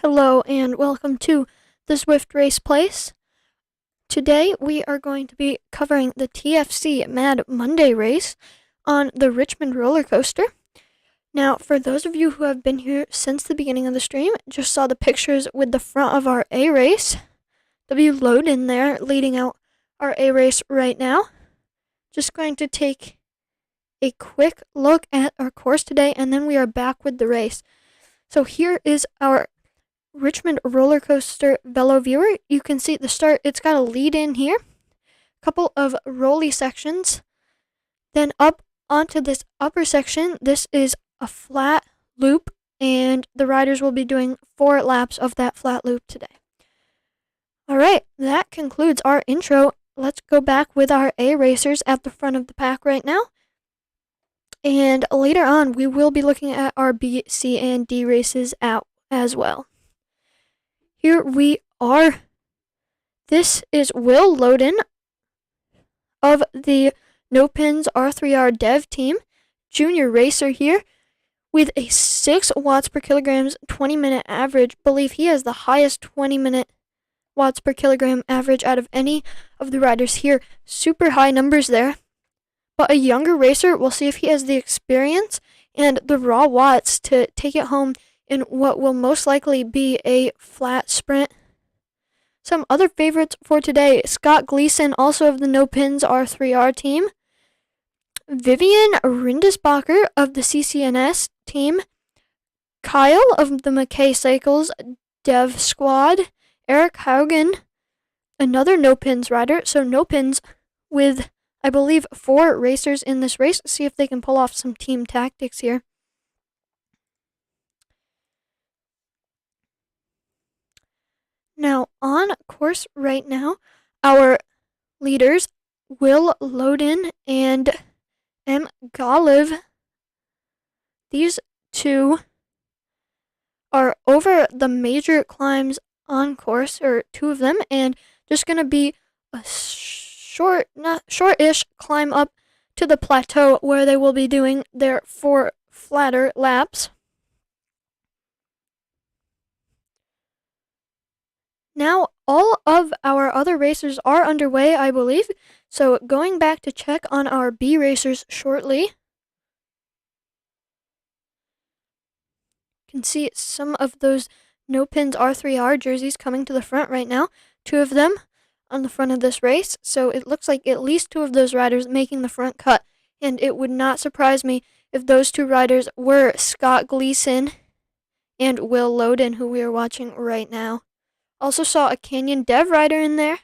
Hello and welcome to the Zwift Race Place. Today we are going to be covering the TFC Mad Monday Race on the Richmond Rollercoaster. Now, for those of you who have been here since the beginning of the stream, just saw the pictures with the front of our A race. W load in there, leading out our A race right now. Just going to take a quick look at our course today, and then we are back with the race. So here is our Richmond Rollercoaster Velo Viewer. You can see at the start, it's got a lead in here, a couple of rolly sections, then up onto this upper section. This is a flat loop, and the riders will be doing 4 laps of that flat loop today. Alright, that concludes our intro. Let's go back with our A racers at the front of the pack right now. And later on, we will be looking at our B, C, and D races out as well. Here we are. This is Will Loden of the No Pins R3R Dev team, junior racer here, with a 6 watts per kilograms 20-minute average. Believe he has the highest 20-minute watts per kilogram average out of any of the riders here. Super high numbers there. But a younger racer, we'll see if he has the experience and the raw watts to take it home in what will most likely be a flat sprint. Some other favorites for today: Scott Gleason, also of the No Pins R3R team, Vivian Rindesbacher of the CCNS team, Kyle of the McKay Cycles Dev Squad, Eric Haugen, another No Pins rider. So No Pins with, I believe, 4 racers in this race. See if they can pull off some team tactics here. Now, on course right now, our leaders, Will Loden and M. Goliv, these two are over the major climbs on course, or 2 of them, and just going to be a short-ish climb up to the plateau where they will be doing their 4 flatter laps. Now, all of our other racers are underway, I believe, so going back to check on our B racers shortly. You can see some of those No Pins R3R jerseys coming to the front right now, 2 of them on the front of this race, so it looks like at least 2 of those riders making the front cut, and it would not surprise me if those 2 riders were Scott Gleason and Will Loden, who we are watching right now. Also saw a Canyon Dev rider in there.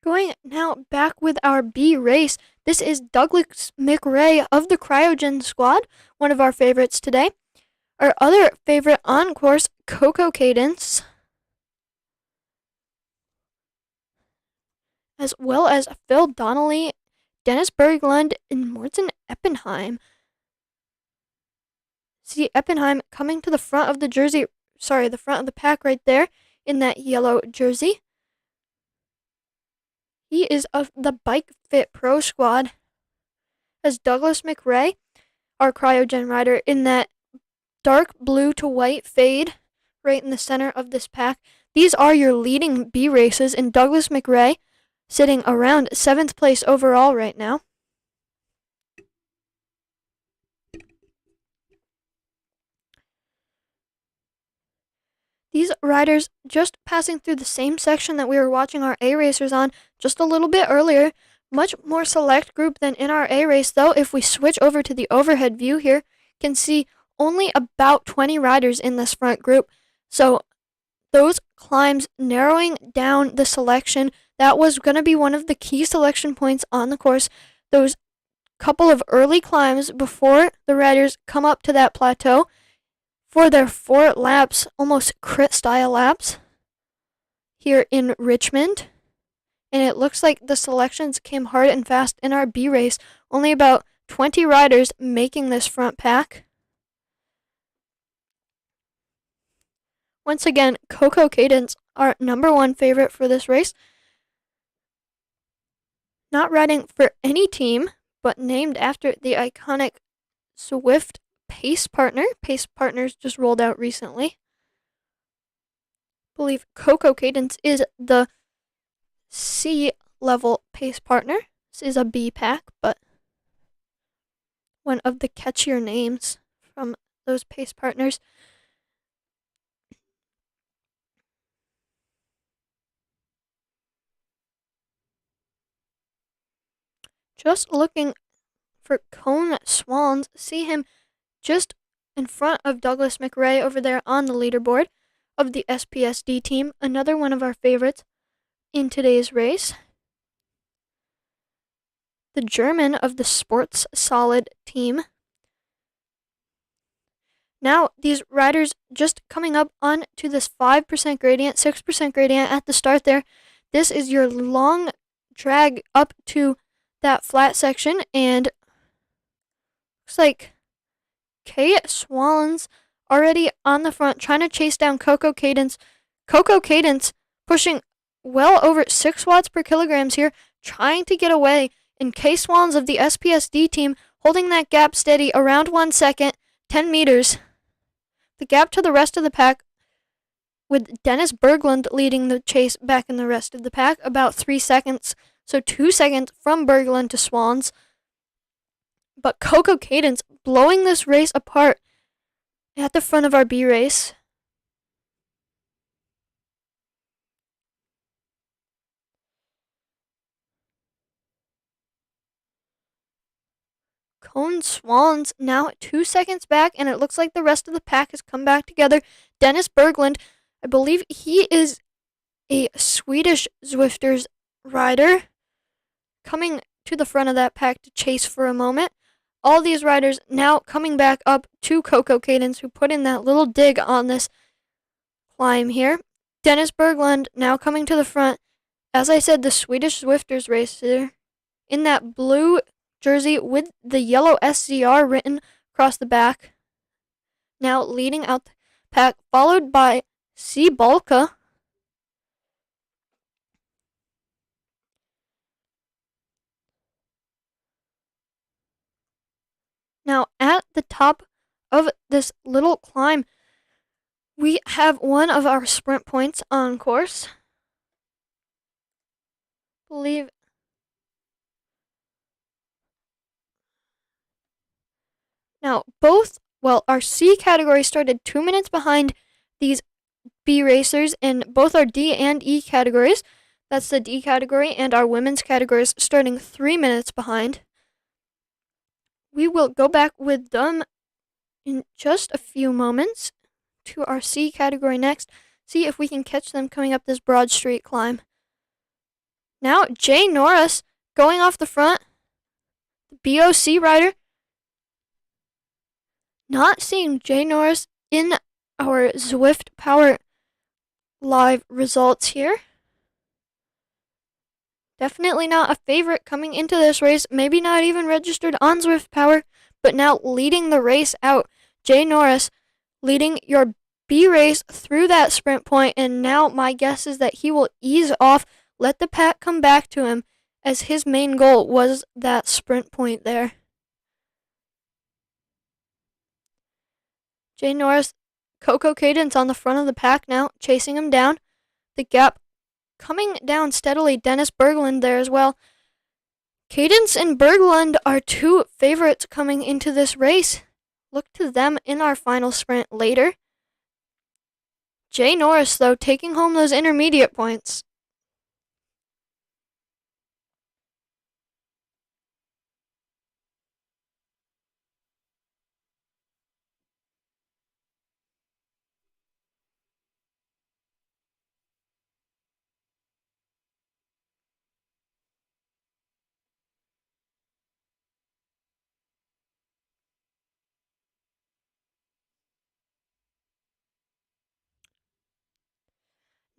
Going now back with our B race. This is Douglas McRae of the Cryogen Squad, one of our favorites today. Our other favorite on course, Coco Cadence, as well as Phil Donnelly, Dennis Berglund, and Morten Eppenheim. See Eppenheim coming to the front of the the front of the pack right there in that yellow jersey. He is of the Bike Fit Pro squad, as Douglas McRae, our cryogen rider, in that dark blue to white fade right in the center of this pack. These are your leading B races, and Douglas McRae sitting around 7th place overall right now. These riders just passing through the same section that we were watching our A racers on just a little bit earlier. Much more select group than in our A race, though. If we switch over to the overhead view here, you can see only about 20 riders in this front group. So those climbs narrowing down the selection, that was going to be one of the key selection points on the course. Those couple of early climbs before the riders come up to that plateau for their 4 laps, almost crit style laps here in Richmond. And it looks like the selections came hard and fast in our B race. Only about 20 riders making this front pack. Once again, Coco Cadence, our #1 favorite for this race. Not riding for any team, but named after the iconic Zwift Pace Partner. Pace Partners just rolled out recently. I believe Coco Cadence is the C level Pace Partner. This is a B pack, but one of the catchier names from those Pace Partners. Just looking for Cone Swans. See him just in front of Douglas McRae over there on the leaderboard of the SPSD team. Another one of our favorites in today's race. The German of the Sports Solid team. Now, these riders just coming up onto this 5% gradient, 6% gradient at the start there. This is your long drag up to that flat section, and looks like K Swans already on the front trying to chase down Coco Cadence. Coco Cadence pushing well over 6 watts per kilograms here, trying to get away, and K Swans of the SPSD team holding that gap steady around 1 second, 10 meters. The gap to the rest of the pack, with Dennis Berglund leading the chase back in the rest of the pack, about 3 seconds. So 2 seconds from Berglund to Swans. But Coco Cadence blowing this race apart at the front of our B race. Cone Swans now 2 seconds back, and it looks like the rest of the pack has come back together. Dennis Berglund, I believe he is a Swedish Zwifters rider, coming to the front of that pack to chase for a moment. All these riders now coming back up to Coco Cadence, who put in that little dig on this climb here. Dennis Berglund now coming to the front. As I said, the Swedish Zwifters racer in that blue jersey with the yellow SCR written across the back. Now leading out the pack, followed by C. Balka. Now at the top of this little climb, we have one of our sprint points on course. Believe now our C category started 2 minutes behind these B racers in both our D and E categories. That's the D category, and our women's categories starting 3 minutes behind. We will go back with them in just a few moments to our C category next. See if we can catch them coming up this Broad Street climb. Now, Jay Norris going off the front. The BOC rider. Not seeing Jay Norris in our Zwift Power live results here. Definitely not a favorite coming into this race. Maybe not even registered on Zwift Power, but now leading the race out. Jay Norris leading your B race through that sprint point, and now my guess is that he will ease off, let the pack come back to him, as his main goal was that sprint point there. Jay Norris, Coco Cadence on the front of the pack now, chasing him down. The gap coming down steadily. Dennis Berglund there as well. Cadence and Berglund are 2 favorites coming into this race. Look to them in our final sprint later. Jay Norris, though, taking home those intermediate points.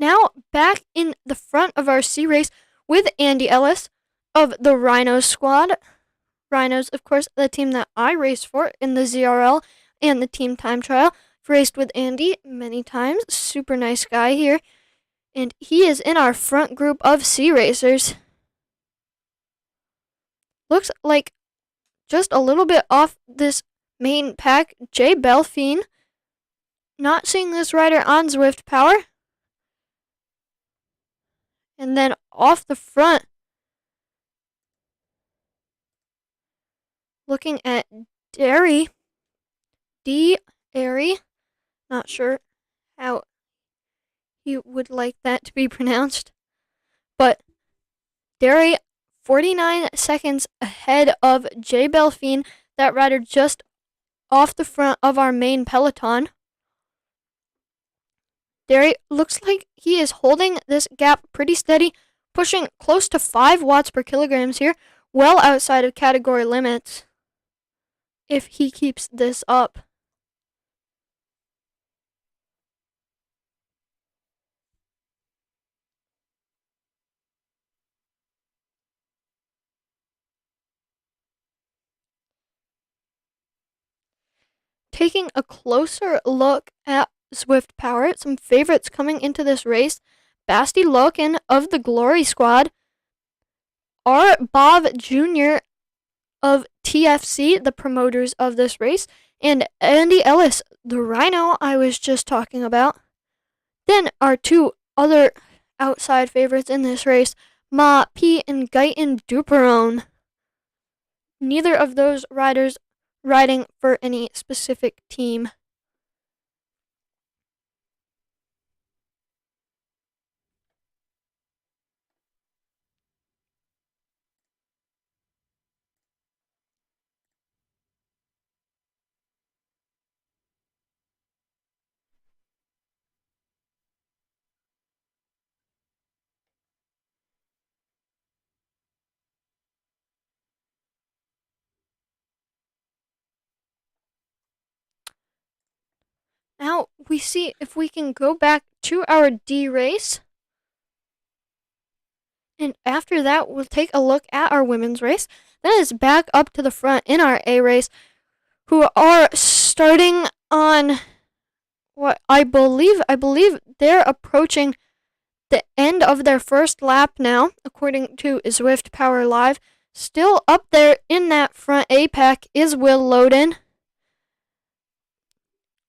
Now back in the front of our C race with Andy Ellis of the Rhinos squad. Rhinos, of course, the team that I race for in the ZRL and the team time trial. I've raced with Andy many times. Super nice guy here. And he is in our front group of C racers. Looks like just a little bit off this main pack, Jay Belfine. Not seeing this rider on Zwift Power. And then off the front, looking at Derry. Derry. Not sure how he would like that to be pronounced. But Derry, 49 seconds ahead of Jay Belfine. That rider just off the front of our main peloton. Derry looks like he is holding this gap pretty steady, pushing close to 5 watts per kilograms here, well outside of category limits if he keeps this up. Taking a closer look at Zwift Power, some favorites coming into this race. Basti Loken of the Glory Squad, R. Bob Jr. of TFC, the promoters of this race, and Andy Ellis, the Rhino I was just talking about. Then our two other outside favorites in this race, Ma P and Guyton Duperon. Neither of those riders riding for any specific team. Now we see if we can go back to our D race. And after that, we'll take a look at our women's race. Then it's back up to the front in our A race, who are starting on what I believe they're approaching the end of their first lap now, according to Zwift Power Live. Still up there in that front A pack is Will Loden.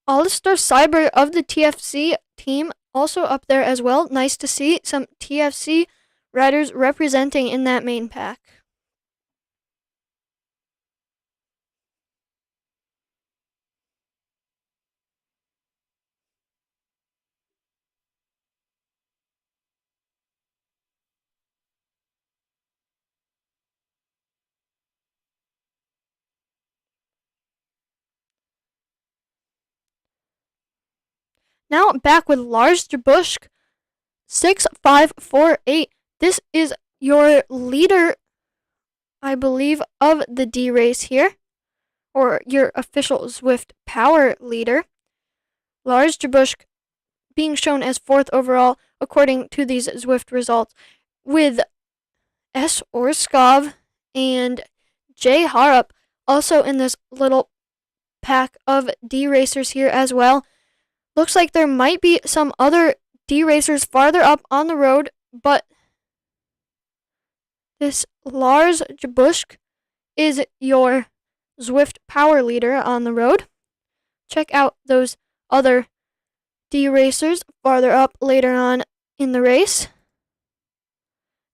Alistair Cyber of the TFC team also up there as well. Nice to see some TFC riders representing in that main pack. Now back with Lars Jabushk, 6548. This is your leader, I believe, of the D race here, or your official Zwift Power leader. Lars Jabushk being shown as 4th overall according to these Zwift results, with S. Orskov and Jay Harrop also in this little pack of D racers here as well. Looks like there might be some other D racers farther up on the road, but this Lars Jabushk is your Zwift Power leader on the road. Check out those other D racers farther up later on in the race.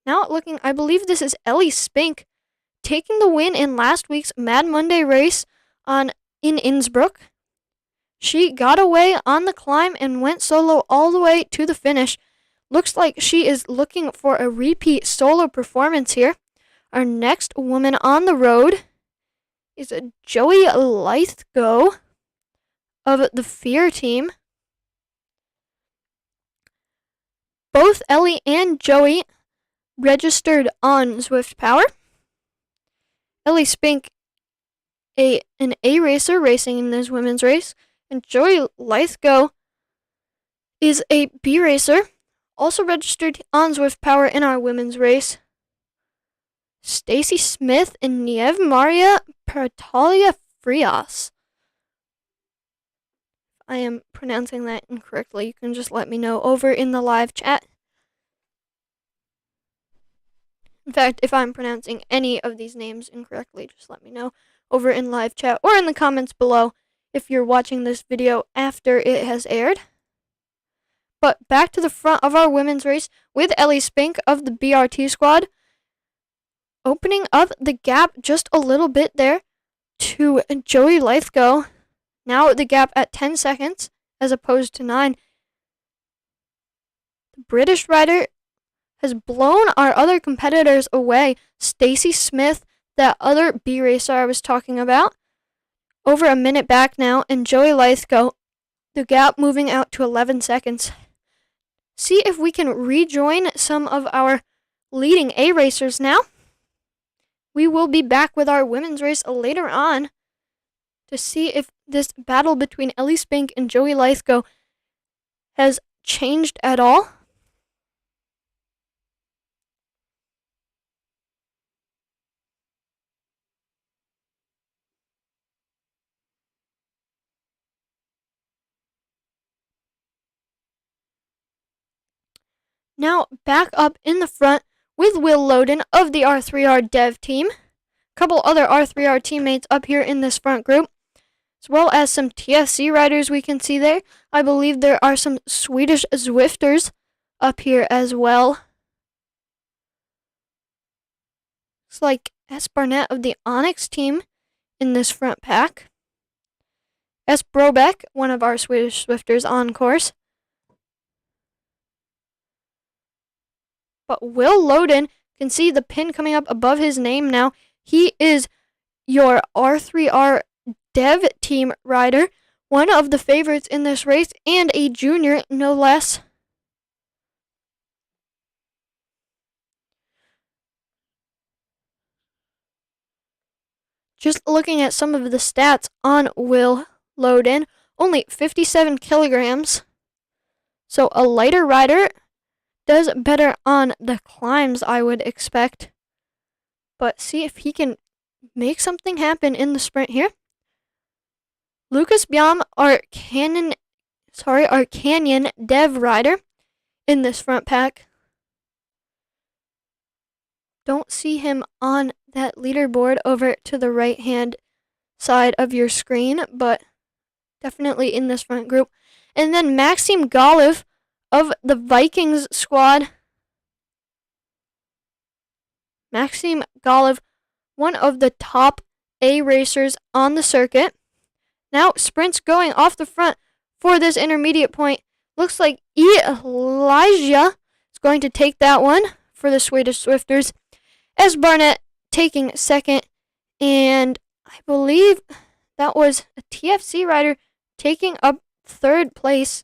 Now looking, I believe this is Ellie Spink taking the win in last week's Mad Monday race in Innsbruck. She got away on the climb and went solo all the way to the finish. Looks like she is looking for a repeat solo performance here. Our next woman on the road is Joey Lithgow of the Fear team. Both Ellie and Joey registered on Zwift Power. Ellie Spink, an A racer racing in this women's race, and Joey Lithgow is a B racer, also registered on Zwift Power in our women's race. Stacy Smith and Niev Maria Pertalia Frias. I am pronouncing that incorrectly. You can just let me know over in the live chat. In fact, if I'm pronouncing any of these names incorrectly, just let me know over in live chat or in the comments below if you're watching this video after it has aired. But back to the front of our women's race with Ellie Spink of the BRT squad, opening up the gap just a little bit there to Joey Lithgow. Now the gap at 10 seconds as opposed to 9. The British rider has blown our other competitors away. Stacy Smith, that other B racer I was talking about, over a minute back now, and Joey Lithgow, the gap moving out to 11 seconds. See if we can rejoin some of our leading A racers now. We will be back with our women's race later on to see if this battle between Ellie Spink and Joey Lithgow has changed at all. Now back up in the front with Will Loden of the R3R dev team. A couple other R3R teammates up here in this front group, as well as some TFC riders we can see there. I believe there are some Swedish Zwifters up here as well. Looks like S. Barnett of the Onyx team in this front pack. S. Brobeck, one of our Swedish Zwifters on course. But Will Loden, can see the pin coming up above his name now. He is your R3R dev team rider, one of the favorites in this race, and a junior, no less. Just looking at some of the stats on Will Loden, only 57 kilograms. So a lighter rider, does better on the climbs, I would expect. But see if he can make something happen in the sprint here. Lucas Biam, our Canyon dev rider in this front pack. Don't see him on that leaderboard over to the right-hand side of your screen, but definitely in this front group. And then Maxim Goliv of the Vikings squad. Maxim Goliv, one of the top A racers on the circuit. Now sprints going off the front for this intermediate point. Looks like Elijah is going to take that one for the Swedish Zwifters. S. Barnett taking second, and I believe that was a TFC rider taking up third place.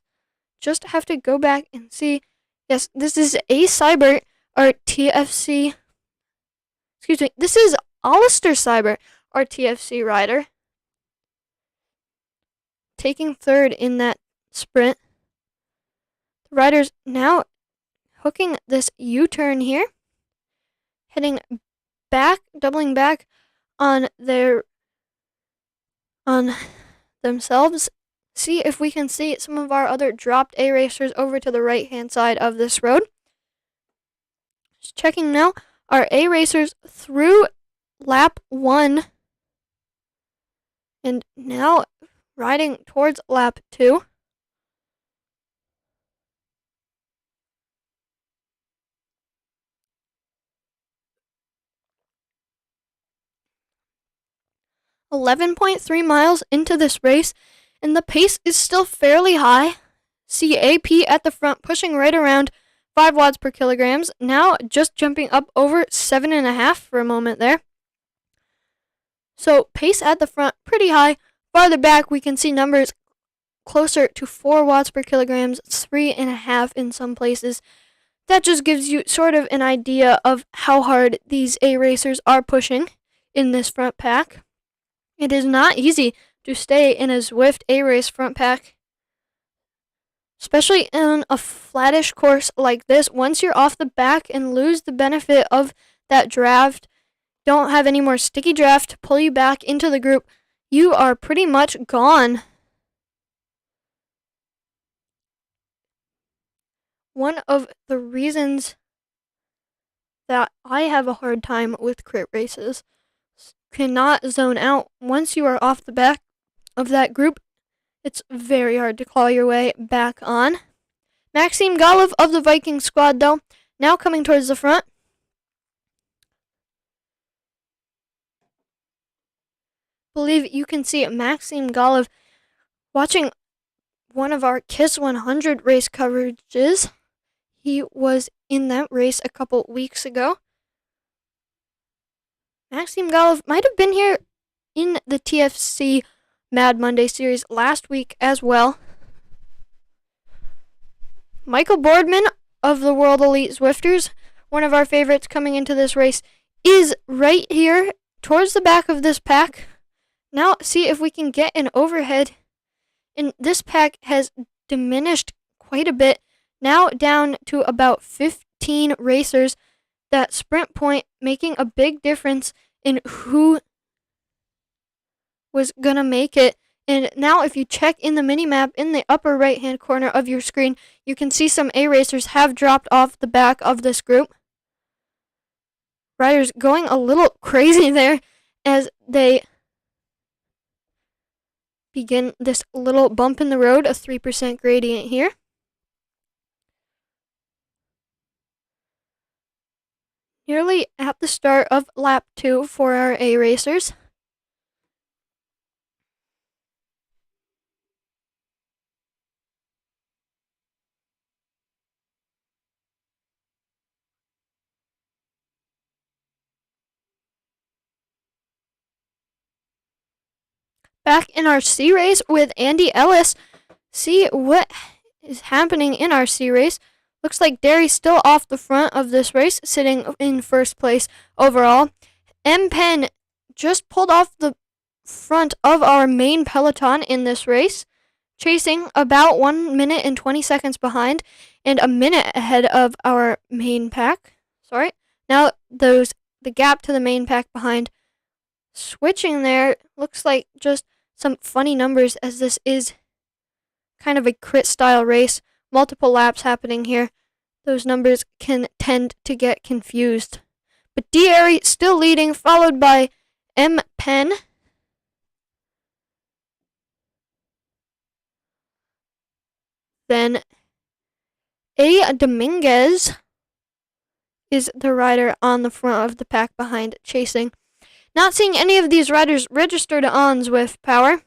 Just have to go back and see. Yes, this is A. Seibert, our TFC. Excuse me, this is Alistair Seibert, our TFC rider, taking third in that sprint. The riders now hooking this U-turn here, heading back, doubling back on themselves. See if we can see some of our other dropped A racers over to the right-hand side of this road. Just checking now, our A racers through lap 1, and now riding towards lap 2. .3 miles into this race, and the pace is still fairly high. See AP at the front pushing right around 5 watts per kilograms, now just jumping up over 7.5 for a moment there. So pace at the front pretty high. Farther back we can see numbers closer to 4 watts per kilograms, 3.5 in some places. That just gives you sort of an idea of how hard these A racers are pushing in this front pack. It is not easy to stay in a Zwift A race front pack. especially in a flattish course like this. Once you're off the back and lose the benefit of that draft, don't have any more sticky draft to pull you back into the group, you are pretty much gone. One of the reasons that I have a hard time with crit races, cannot zone out. Once you are off the back of that group, it's very hard to claw your way back on. Maxim Golov of the Viking squad, though, now coming towards the front. Believe you can see Maxim Golov watching one of our KISS 100 race coverages. He was in that race a couple weeks ago. Maxim Golov might have been here in the TFC Mad Monday series last week as well. Michael Boardman of the World Elite Zwifters, one of our favorites coming into this race, is right here towards the back of this pack. Now see if we can get an overhead. And this pack has diminished quite a bit, now down to about 15 racers. That sprint point making a big difference in who was gonna make it. And now if you check in the mini-map in the upper right-hand corner of your screen, you can see some A racers have dropped off the back of this group. Riders going a little crazy there as they begin this little bump in the road, a 3% gradient here. Nearly at the start of lap 2 for our A racers. Back in our C race with Andy Ellis. See what is happening in our C race. Looks like Derry's still off the front of this race, sitting in first place overall. M. Penn just pulled off the front of our main peloton in this race, chasing about 1 minute and 20 seconds behind and a minute ahead of our main pack. Sorry. Now the gap to the main pack behind switching there. Looks like just some funny numbers as this is kind of a crit style race. Multiple laps happening here. Those numbers can tend to get confused. But D. Airy still leading, followed by M. Penn. Then A. Dominguez is the rider on the front of the pack behind, chasing. Not seeing any of these riders registered on Zwift Power.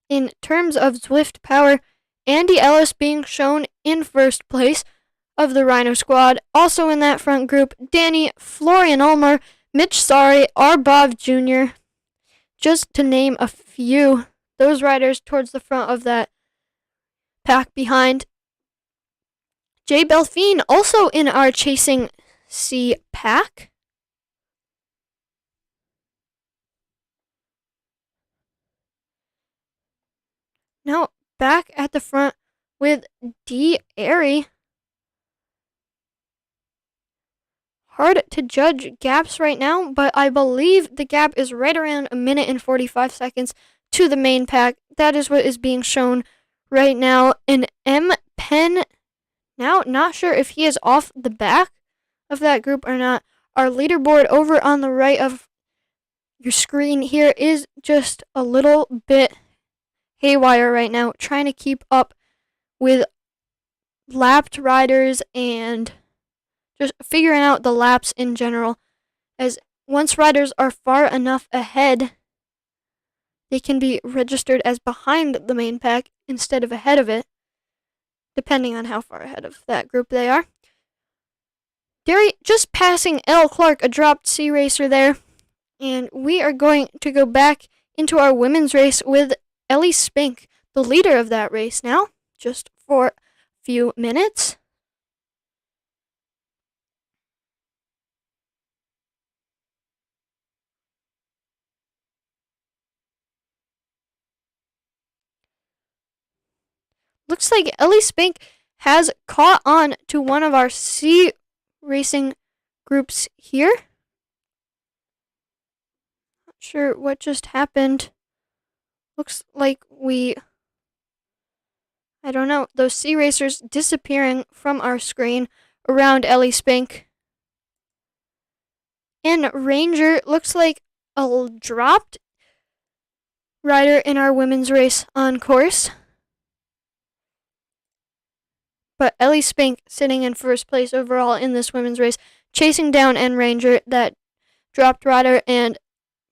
In terms of Zwift Power, Andy Ellis being shown in first place of the Rhino squad. Also in that front group, Danny, Florian Ulmer, Mitch Sari, Arbov Jr. Just to name a few. Those riders towards the front of that pack behind. Jay Belfine also in our Chasing C pack. Now back at the front with D. Airy. Hard to judge gaps right now, but I believe the gap is right around 1 minute and 45 seconds to the main pack. That is what is being shown right now. And M. Penn, now not sure if he is off the back of that group or not. Our leaderboard over on the right of your screen here is just a little bit haywire right now, trying to keep up with lapped riders and just figuring out the laps in general, as once riders are far enough ahead, they can be registered as behind the main pack instead of ahead of it, depending on how far ahead of that group they are. Derry just passing L. Clark, a dropped C racer there, and we are going to go back into our women's race with Ellie Spink, the leader of that race now, just for a few minutes. Looks like Ellie Spink has caught on to one of our C racing groups here. Not sure what just happened. Looks like I don't know, those C racers disappearing from our screen around Ellie Spink. And Ranger looks like a dropped rider in our women's race on course. But Ellie Spink sitting in first place overall in this women's race, chasing down N Ranger, that dropped rider, and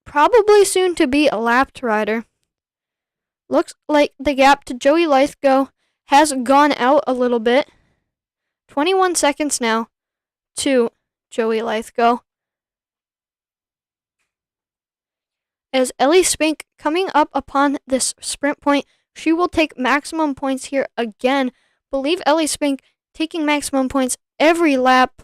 probably soon to be a lapped rider. Looks like the gap to Joey Lithgow has gone out a little bit. 21 seconds now to Joey Lithgow. As Ellie Spink coming up upon this sprint point, she will take maximum points here again. Believe Ellie Spink taking maximum points every lap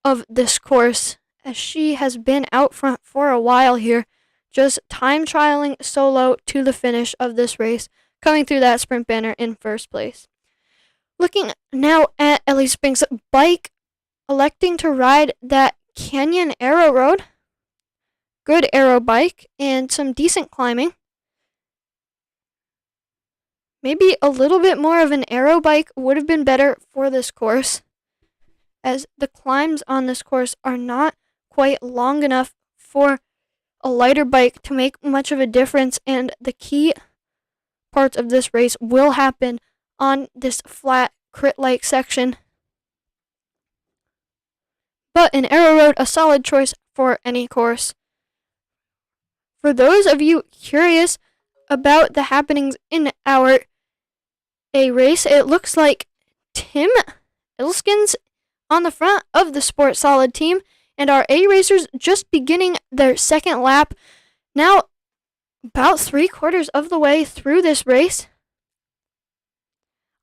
of this course, as she has been out front for a while here, just time trialing solo to the finish of this race, coming through that sprint banner in first place. Looking now at Ellie Spink's bike, electing to ride that Canyon Aero Road. Good aero bike and some decent climbing. Maybe a little bit more of an aero bike would have been better for this course, as the climbs on this course are not quite long enough for a lighter bike to make much of a difference, and the key parts of this race will happen on this flat crit-like section. But an aero road, a solid choice for any course. For those of you curious about the happenings in our A race, it looks like Tim Ilskins on the front of the Sport Solid team, and our A racers just beginning their second lap, now about 3/4 of the way through this race.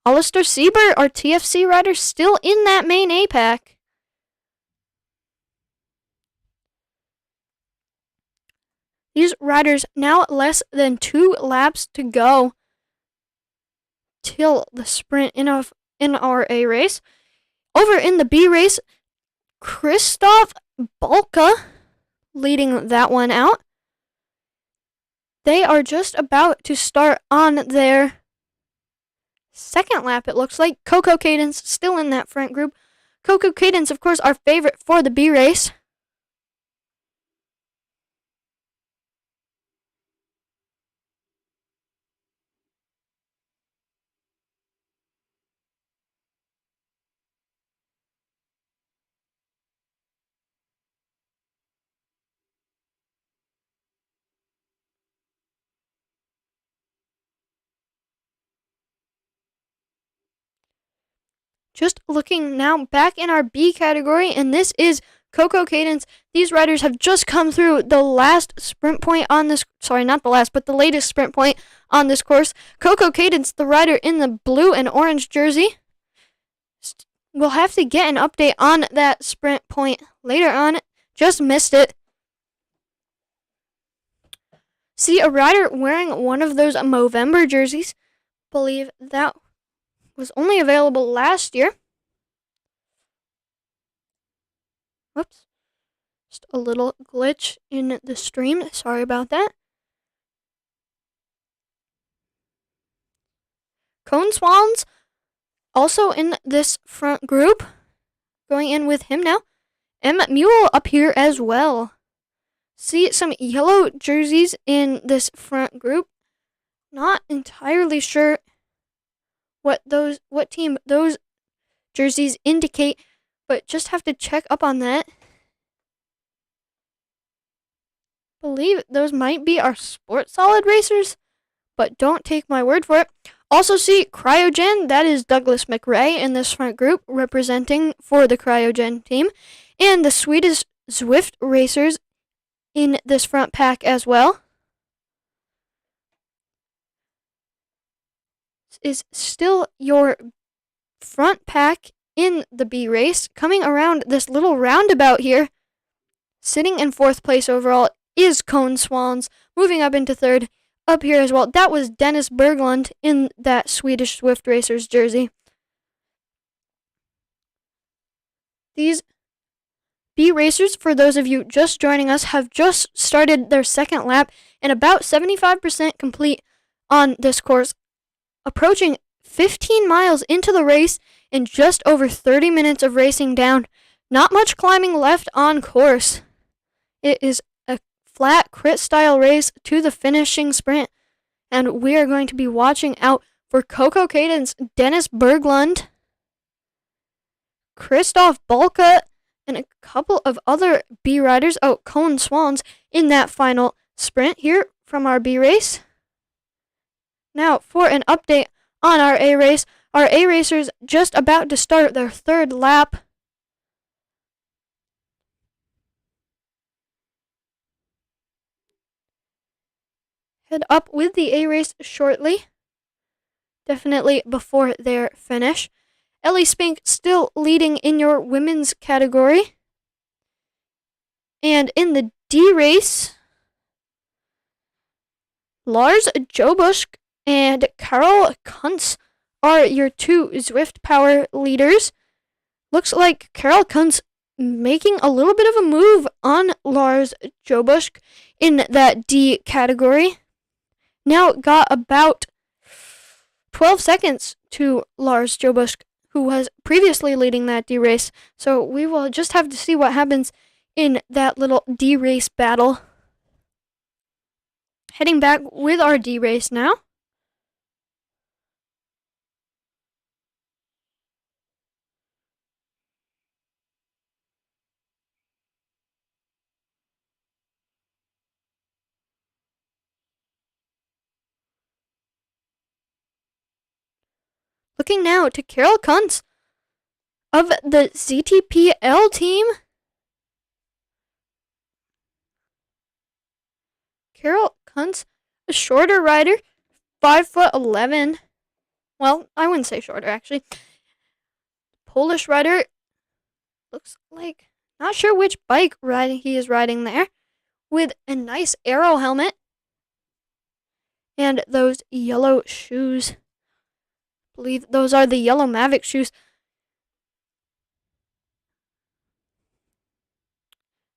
Alistair Siebert, our TFC rider, still in that main A pack. These riders now less than 2 laps to go till the sprint in our A race. Over in the B race, Christoph Balka leading that one out. They are just about to start on their second lap, it looks like. Coco Cadence still in that front group. Coco Cadence, of course, our favorite for the B race. Just looking now back in our B category, and this is Coco Cadence. These riders have just come through the last sprint point on this, sorry, not the last, but the latest sprint point on this course. Coco Cadence, the rider in the blue and orange jersey. We'll have to get an update on that sprint point later on. Just missed it. See a rider wearing one of those Movember jerseys. Believe that was only available last year. Whoops. Just a little glitch in the stream. Sorry about that. Cone Swans also in this front group. Going in with him now. M. Mule up here as well. See some yellow jerseys in this front group. Not entirely sure what team those jerseys indicate, but just have to check up on that. Believe those might be our Sport Solid racers, but don't take my word for it. Also see Cryogen, that is Douglas McRae in this front group, representing for the Cryogen team, and the Swedish Zwift racers in this front pack as well. Is still your front pack in the B race. Coming around this little roundabout here, sitting in 4th place overall is Cone Swans. Moving up into 3rd, up here as well. That was Dennis Berglund in that Swedish Zwift Racers jersey. These B Racers, for those of you just joining us, have just started their second lap and about 75% complete on this course, approaching 15 miles into the race and just over 30 minutes of racing down. Not much climbing left on course. It is a flat crit-style race to the finishing sprint, and we are going to be watching out for Coco Cadence, Dennis Berglund, Christoph Balka, and a couple of other B riders, Cone Swans, in that final sprint here from our B race. Now, for an update on our A race, our A racers just about to start their third lap. Head up with the A race shortly, definitely before their finish. Ellie Spink still leading in your women's category. And in the D race, Lars Jobusk and Karol Kuntz are your two Zwift Power leaders. Looks like Karol Kuntz making a little bit of a move on Lars Jobusk in that D category. Now got about 12 seconds to Lars Jobusk, who was previously leading that D race. So we will just have to see what happens in that little D race battle. Heading back with our D race now. Looking now to Karol Kuntz of the ZTPL team. Karol Kuntz, a shorter rider, 5'11". Well, I wouldn't say shorter, actually. Polish rider, looks like, not sure which bike he is riding there, with a nice aero helmet and those yellow shoes. I believe those are the yellow Mavic shoes.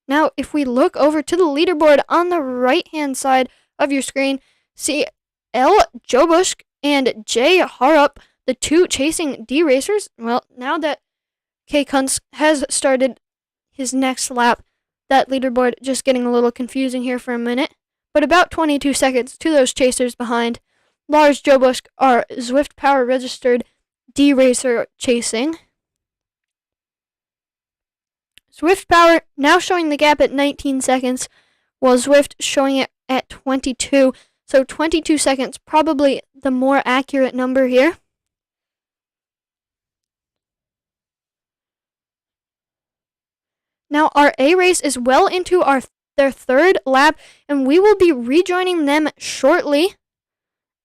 Now, if we look over to the leaderboard on the right-hand side of your screen, see L. Jobusk and Jay Harrup, the two chasing D racers. Well, now that K. Kuntz has started his next lap, that leaderboard just getting a little confusing here for a minute. But about 22 seconds to those chasers behind. Lars Jobusk, our Zwift Power registered D racer chasing. Zwift Power now showing the gap at 19 seconds, while Zwift showing it at 22. So 22 seconds, probably the more accurate number here. Now our A race is well into their third lap, and we will be rejoining them shortly.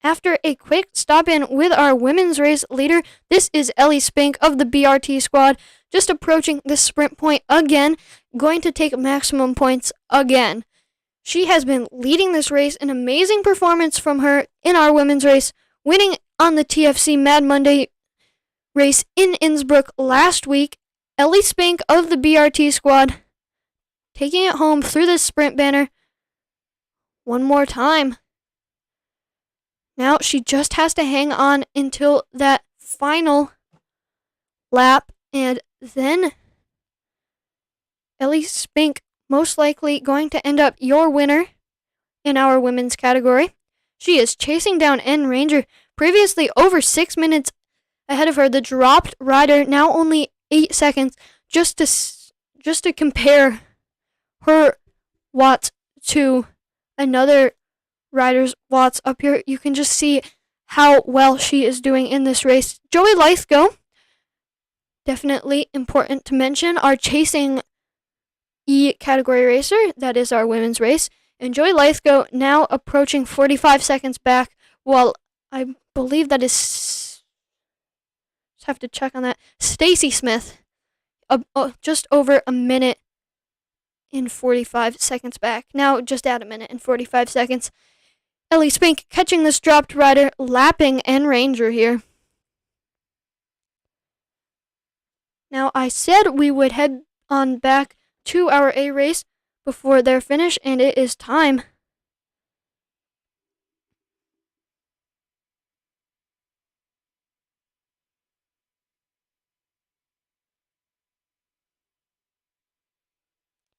After a quick stop-in with our women's race leader, this is Ellie Spink of the BRT squad, just approaching the sprint point again, going to take maximum points again. She has been leading this race, an amazing performance from her in our women's race, winning on the TFC Mad Monday Race in Innsbruck last week. Ellie Spink of the BRT squad, taking it home through this sprint banner one more time. Now she just has to hang on until that final lap, and then Ellie Spink most likely going to end up your winner in our women's category. She is chasing down N Ranger, previously over 6 minutes ahead of her. The dropped rider now only 8 seconds, just to compare her watts to another rider's watts up here. You can just see how well she is doing in this race. Joey Lythgo, definitely important to mention, our chasing E category racer. That is our women's race. And Joey Lythgo now approaching 45 seconds back, while I believe that is, just have to check on that, Stacy Smith, just over a minute and 45 seconds back. Now just at a minute and 45 seconds. Ellie Spink catching this dropped rider, lapping N Ranger here. Now, I said we would head on back to our A race before their finish, and it is time.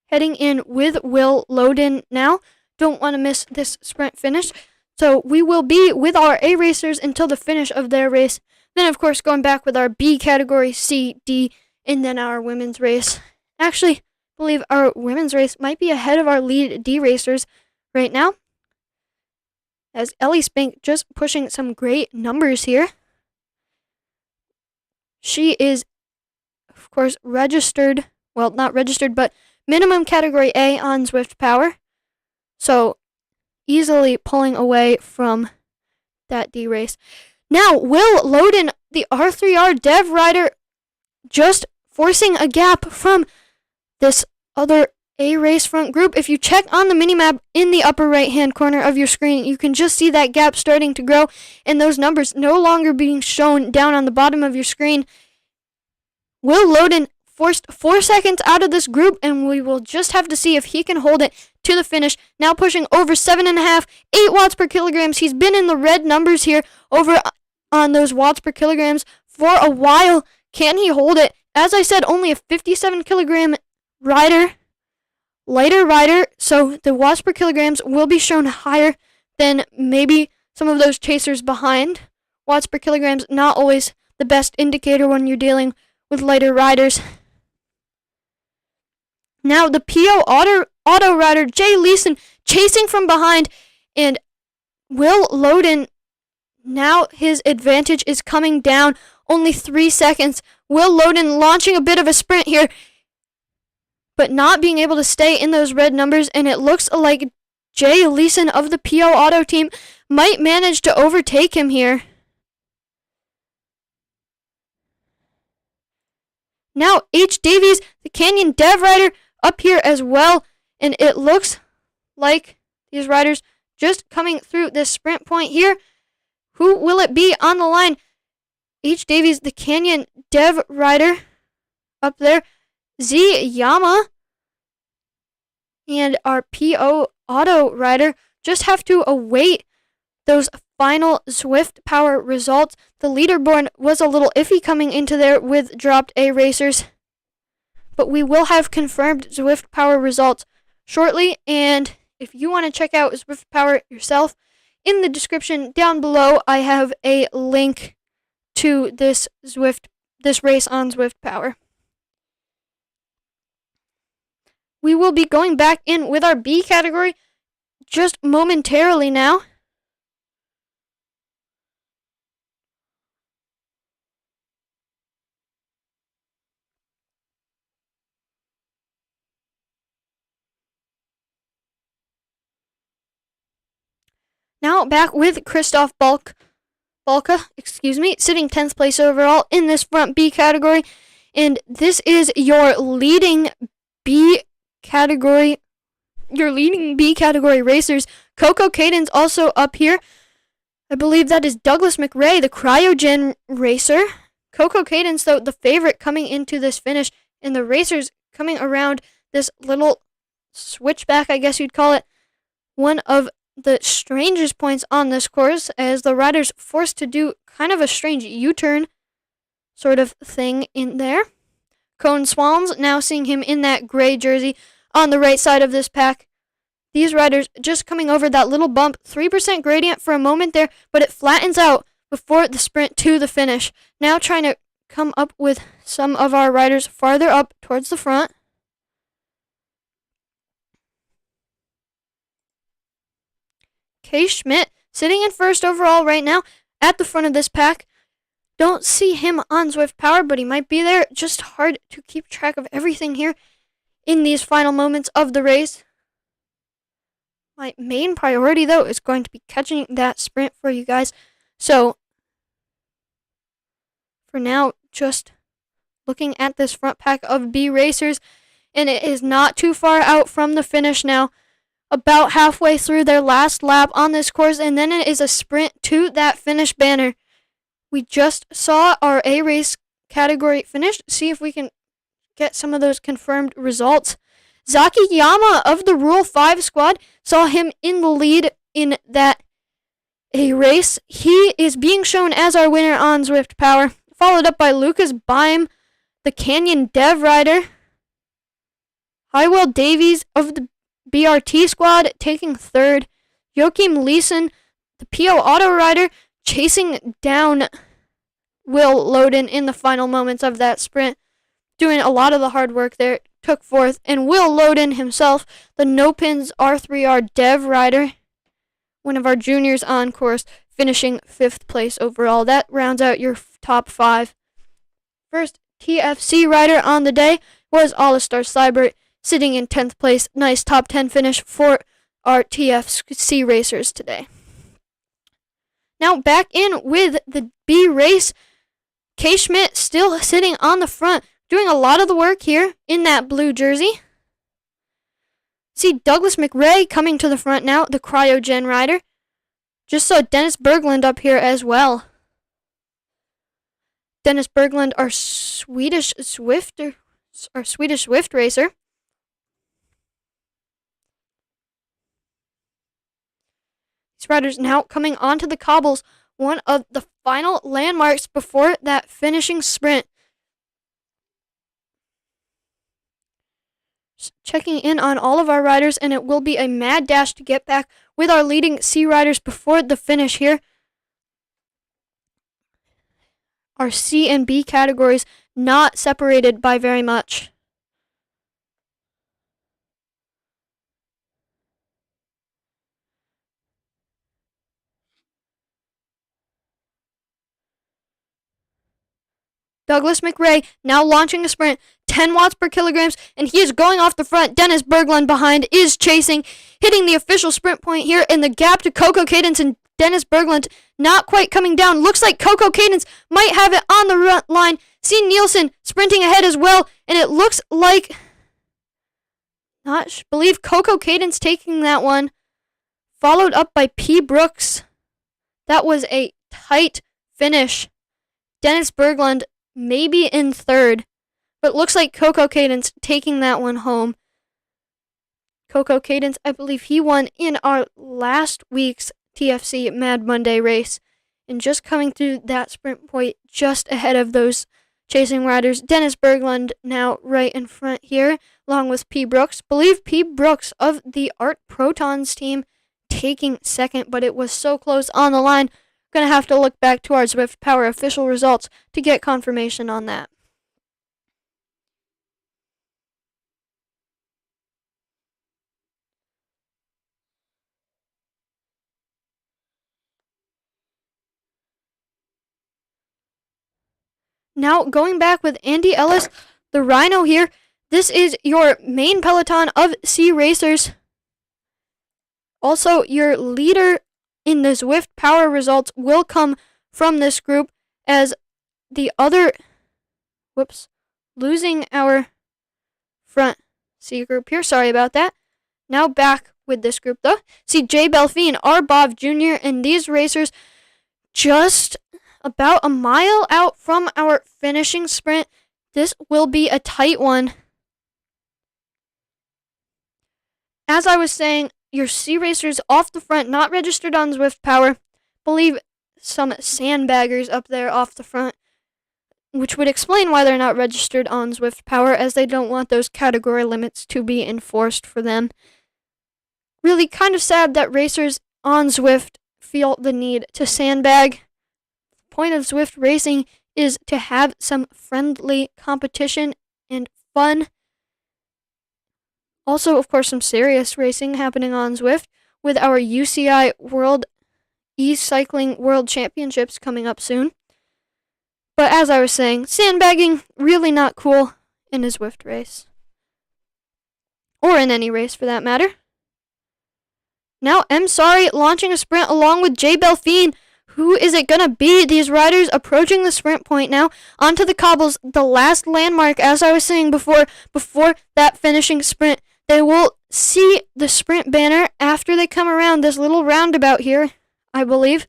Heading in with Will Loden now. Don't want to miss this sprint finish. So we will be with our A racers until the finish of their race. Then, of course, going back with our B category, C, D, and then our women's race. Actually, I believe our women's race might be ahead of our lead D racers right now. As Ellie Spink just pushing some great numbers here. She is, of course, registered. Well, not registered, but minimum category A on Zwift Power. So, easily pulling away from that D race. Now, Will Loden, the R3R dev rider, just forcing a gap from this other A race front group. If you check on the minimap in the upper right hand corner of your screen, you can just see that gap starting to grow and those numbers no longer being shown down on the bottom of your screen. Will Loden forced 4 seconds out of this group, and we will just have to see if he can hold it to the finish. Now pushing over 7.5, 8 watts per kilograms. He's been in the red numbers here over on those watts per kilograms for a while. Can he hold it? As I said, only a 57 kilogram rider, lighter rider, so the watts per kilograms will be shown higher than maybe some of those chasers behind. Watts per kilograms not always the best indicator when you're dealing with lighter riders. Now the PO auto rider, Jay Leeson, chasing from behind, and Will Loden, now his advantage is coming down, only 3 seconds. Will Loden launching a bit of a sprint here, but not being able to stay in those red numbers, and it looks like Jay Leeson of the PO Auto team might manage to overtake him here. Now H. Davies, the Canyon Dev rider, up here as well, and it looks like these riders just coming through this sprint point here. Who will it be on the line? H. Davies, the Canyon Dev rider, up there. Z. Yama and our PO Auto rider just have to await those final Zwift Power results. The leaderboard was a little iffy coming into there with dropped A racers, but we will have confirmed Zwift Power results shortly, and if you want to check out Zwift Power yourself, in the description down below I have a link to this race on Zwift Power. We will be going back in with our B category just momentarily now. Now back with Christoph Balka, sitting 10th place overall in this front B category. And this is your leading B category racers. Coco Caden's also up here. I believe that is Douglas McRae, the Cryogen racer. Coco Caden's, though, the favorite coming into this finish, and the racers coming around this little switchback, I guess you'd call it. One of the strangest points on this course, as the riders forced to do kind of a strange U-turn sort of thing in there. Cone Swans, now seeing him in that gray jersey on the right side of this pack. These riders just coming over that little bump, 3% gradient for a moment there, but it flattens out before the sprint to the finish. Now trying to come up with some of our riders farther up towards the front. Case Schmidt sitting in first overall right now at the front of this pack. Don't see him on Zwift Power, but he might be there. Just hard to keep track of everything here in these final moments of the race. My main priority, though, is going to be catching that sprint for you guys. So, for now, just looking at this front pack of B racers, and it is not too far out from the finish now. about halfway through their last lap on this course, and then it is a sprint to that finish banner. We just saw our A race category finished. See if we can get some of those confirmed results. Zaki Yama of the Rule 5 squad saw him in the lead in that A race. He is being shown as our winner on Zwift Power, followed up by Lucas Baim, the Canyon Dev rider. Hywell Davies of the BRT squad taking third. Joachim Leeson, the PO Auto rider, chasing down Will Loden in the final moments of that sprint, doing a lot of the hard work there, took fourth. And Will Loden himself, the No Pins R3R Dev rider, one of our juniors on course, finishing 5th place overall. That rounds out your top 5. First TFC rider on the day was Alistar Seibert, sitting in 10th place. Nice top 10 finish for our TFC racers today. Now back in with the B race. Kay Schmidt still sitting on the front, doing a lot of the work here in that blue jersey. See Douglas McRae coming to the front now, the Cryogen rider. Just saw Dennis Berglund up here as well. Dennis Berglund, our Swedish Zwift racer. These riders now coming onto the cobbles, one of the final landmarks before that finishing sprint. Checking in on all of our riders, and it will be a mad dash to get back with our leading C riders before the finish here. Our C and B categories not separated by very much. Douglas McRae now launching a sprint, 10 watts per kilograms, and he is going off the front. Dennis Berglund behind is chasing, hitting the official sprint point here, and the gap to Coco Cadence and Dennis Berglund not quite coming down. Looks like Coco Cadence might have it on the run line. See Nielsen sprinting ahead as well, and it looks like, believe Coco Cadence taking that one, followed up by P. Brooks. That was a tight finish. Dennis Berglund maybe in third, but looks like Coco Cadence taking that one home. Coco Cadence, I believe he won in our last week's TFC Mad Monday race, and just coming through that sprint point just ahead of those chasing riders. Dennis Berglund now right in front here, along with P. Brooks. Believe P. Brooks of the Art Protons team taking second, but it was so close on the line. Gonna have to look back to our Zwift Power official results to get confirmation on that. Now going back with Andy Ellis, the Rhino here. This is your main peloton of C racers. Also, your leader in the Zwift Power results will come from this group, as the other, losing our front C group here. Sorry about that. Now back with this group though. See Jay Belfine, R. Bob Jr., and these racers just about a mile out from our finishing sprint. This will be a tight one. As I was saying, your C racers off the front, not registered on Zwift Power. Believe some sandbaggers up there off the front, which would explain why they're not registered on Zwift Power, as they don't want those category limits to be enforced for them. Really kind of sad that racers on Zwift feel the need to sandbag. The point of Zwift Racing is to have some friendly competition and fun. Also, of course, some serious racing happening on Zwift with our UCI World E-Cycling World Championships coming up soon. But as I was saying, sandbagging, really not cool in a Zwift race. Or in any race for that matter. Now M. Sorry launching a sprint along with Jay Belfine. Who is it going to be? These riders approaching the sprint point now. Onto the cobbles, the last landmark, as I was saying before that finishing sprint. They will see the sprint banner after they come around this little roundabout here, I believe.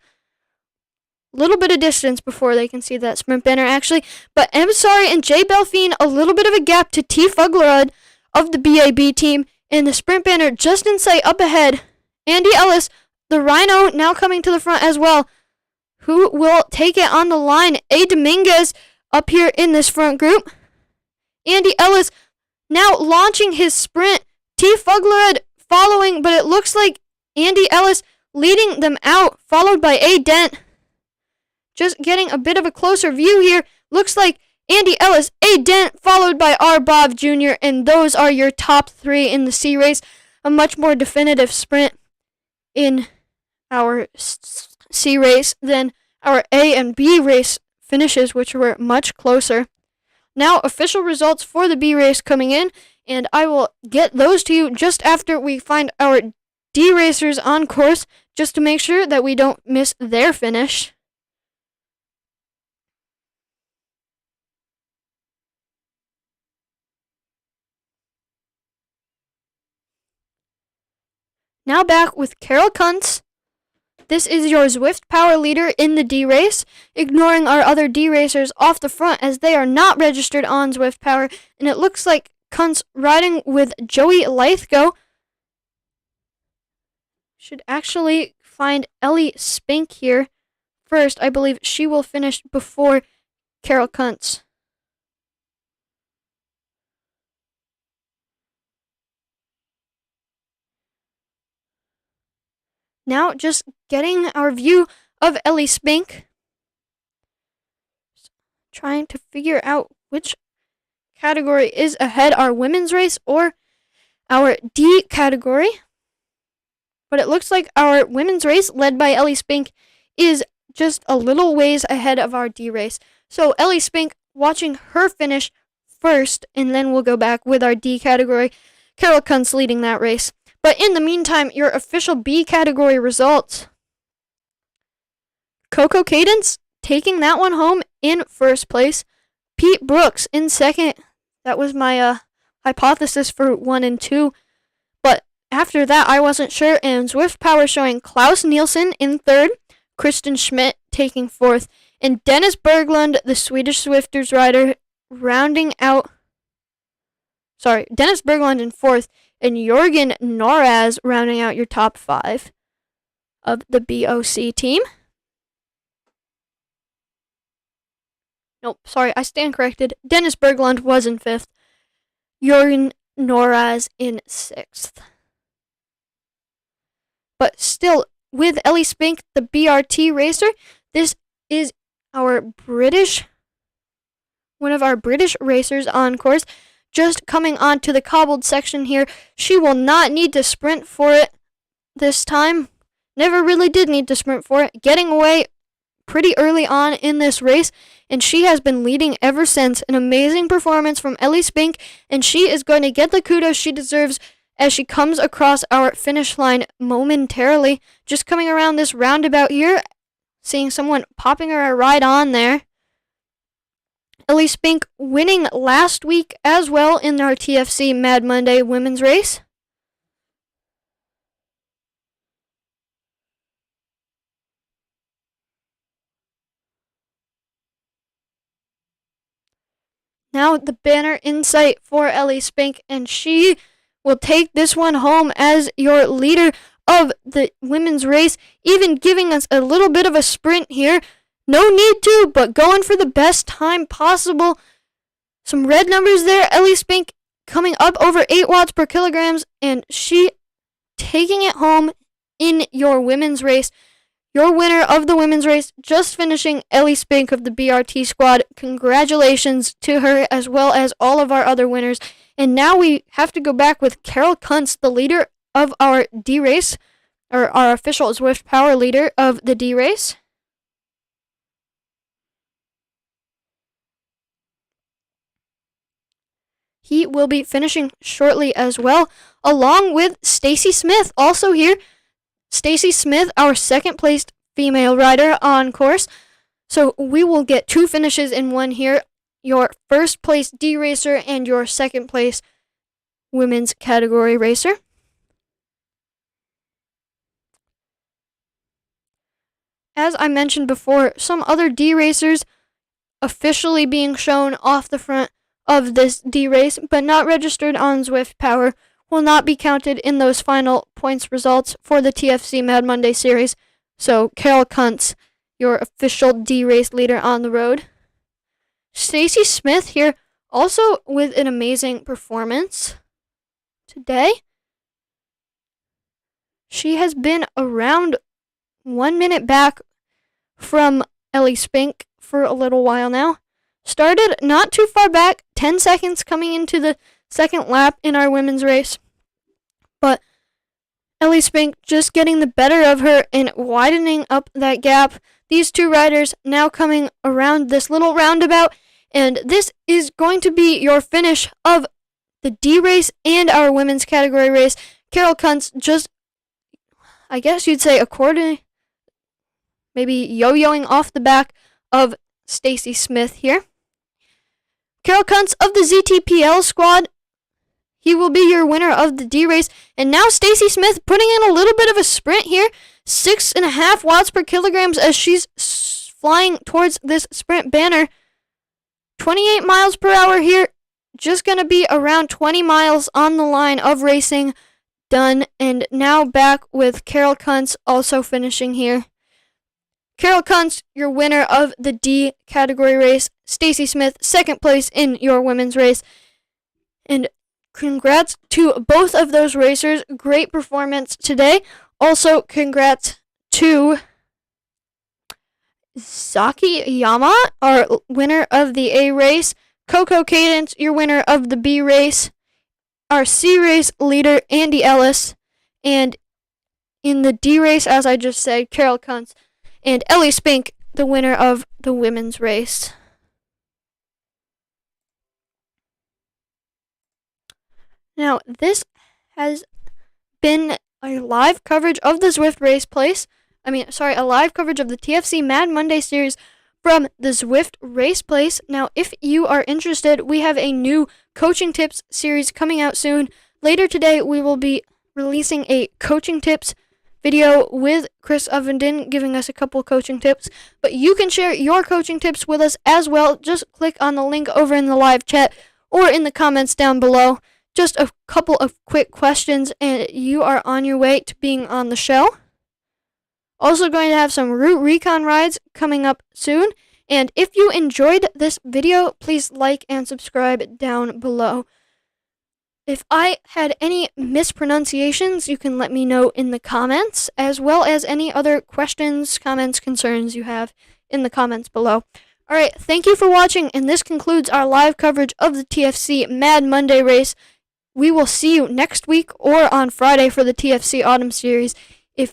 Little bit of distance before they can see that sprint banner, actually. But Emissary and Jay Belfine, a little bit of a gap to T. Fuglerud of the BAB team. And the sprint banner just in sight up ahead. Andy Ellis, the Rhino, now coming to the front as well. Who will take it on the line? A. Dominguez up here in this front group. Andy Ellis now launching his sprint. T. Fuglerud following, but it looks like Andy Ellis leading them out, followed by A. Dent. Just getting a bit of a closer view here. Looks like Andy Ellis, A. Dent, followed by R. Bob Jr., and those are your top three in the C race. A much more definitive sprint in our C race than our A and B race finishes, which were much closer. Now, official results for the B race coming in, and I will get those to you just after we find our D racers on course, just to make sure that we don't miss their finish. Now back with Carol Kuntz. This is your Zwift Power leader in the D race, ignoring our other D racers off the front as they are not registered on Zwift Power, and it looks like Kuntz riding with Joey Lythgo. Should actually find Ellie Spink here first. I believe she will finish before Carol Kuntz. Now just getting our view of Ellie Spink. Trying to figure out which category is ahead, our women's race or our D category. But it looks like our women's race, led by Ellie Spink, is just a little ways ahead of our D race. So Ellie Spink watching her finish first, and then we'll go back with our D category. Carol Kuntz leading that race. But in the meantime, your official B category results. Coco Cadence taking that one home in first place. Pete Brooks in second. That was my hypothesis for 1 and 2. But after that, I wasn't sure. And Zwift Power showing Klaus Nielsen in third. Kristen Schmidt taking fourth. And Dennis Berglund, the Swedish Swifters rider, rounding out. Sorry, Dennis Berglund in fourth. And Jorgen Noraz rounding out your top 5 of the BOC team. Nope, sorry, I stand corrected. Dennis Berglund was in 5th. Jorgen Noraz in 6th. But still, with Ellie Spink, the BRT racer, this is our one of our British racers on course. Just coming on to the cobbled section here. She will not need to sprint for it this time. Never really did need to sprint for it. Getting away pretty early on in this race, and she has been leading ever since. An amazing performance from Ellie Spink, and she is going to get the kudos she deserves as she comes across our finish line momentarily. Just coming around this roundabout here, seeing someone popping her right on there. Ellie Spink winning last week as well in our TFC Mad Monday women's race. Now the banner in sight for Ellie Spink, and she will take this one home as your leader of the women's race, even giving us a little bit of a sprint here. No need to, but going for the best time possible. Some red numbers there. Ellie Spink coming up over 8 watts per kilograms, and she taking it home in your women's race. Your winner of the women's race, just finishing, Ellie Spink of the BRT squad. Congratulations to her, as well as all of our other winners. And now we have to go back with Carol Kuntz, the leader of our D race, or our official Zwift Power leader of the D race. He will be finishing shortly as well, along with Stacy Smith, also here. Stacy Smith, our second-placed female rider on course. So we will get 2 finishes in one here. Your first-place D racer and your second-place women's category racer. as I mentioned before, some other D racers officially being shown off the front of this D race, but not registered on Zwift Power, will not be counted in those final points results for the TFC Mad Monday series. So Carol Kuntz, your official D race leader on the road. Stacy Smith here, also with an amazing performance today. She has been around 1 minute back from Ellie Spink for a little while now. Started not too far back, 10 seconds coming into the second lap in our women's race. But Ellie Spink just getting the better of her and widening up that gap. These two riders now coming around this little roundabout, and this is going to be your finish of the D race and our women's category race. Carol Kuntz just, I guess you'd say, according, maybe yo-yoing off the back of Stacy Smith here. Carol Kuntz of the ZTPL squad, he will be your winner of the D race. And now Stacy Smith putting in a little bit of a sprint here. 6.5 watts per kilograms as she's flying towards this sprint banner. 28 miles per hour here. Just going to be around 20 miles on the line of racing done. And now back with Carol Kuntz also finishing here. Carol Kuntz, your winner of the D category race. Stacy Smith, second place in your women's race. And congrats to both of those racers. Great performance today. Also, congrats to Zaki Yama, our winner of the A race. Coco Cadence, your winner of the B race. Our C race leader, Andy Ellis. And in the D race, as I just said, Carol Kuntz. And Ellie Spink, the winner of the women's race. Now, this has been a live coverage of the Zwift Race Place. A live coverage of the TFC Mad Monday series from the Zwift Race Place. Now, if you are interested, we have a new coaching tips series coming out soon. Later today, we will be releasing a coaching tips video with Chris Ovenden giving us a couple coaching tips. But you can share your coaching tips with us as well. Just click on the link over in the live chat or in the comments down below. Just a couple of quick questions and you are on your way to being on the show. Also going to have some route recon rides coming up soon. And if you enjoyed this video, please like and subscribe down below. If I had any mispronunciations, you can let me know in the comments, as well as any other questions, comments, concerns you have in the comments below. Alright, thank you for watching, and this concludes our live coverage of the TFC Mad Monday race. We will see you next week or on Friday for the TFC Autumn Series.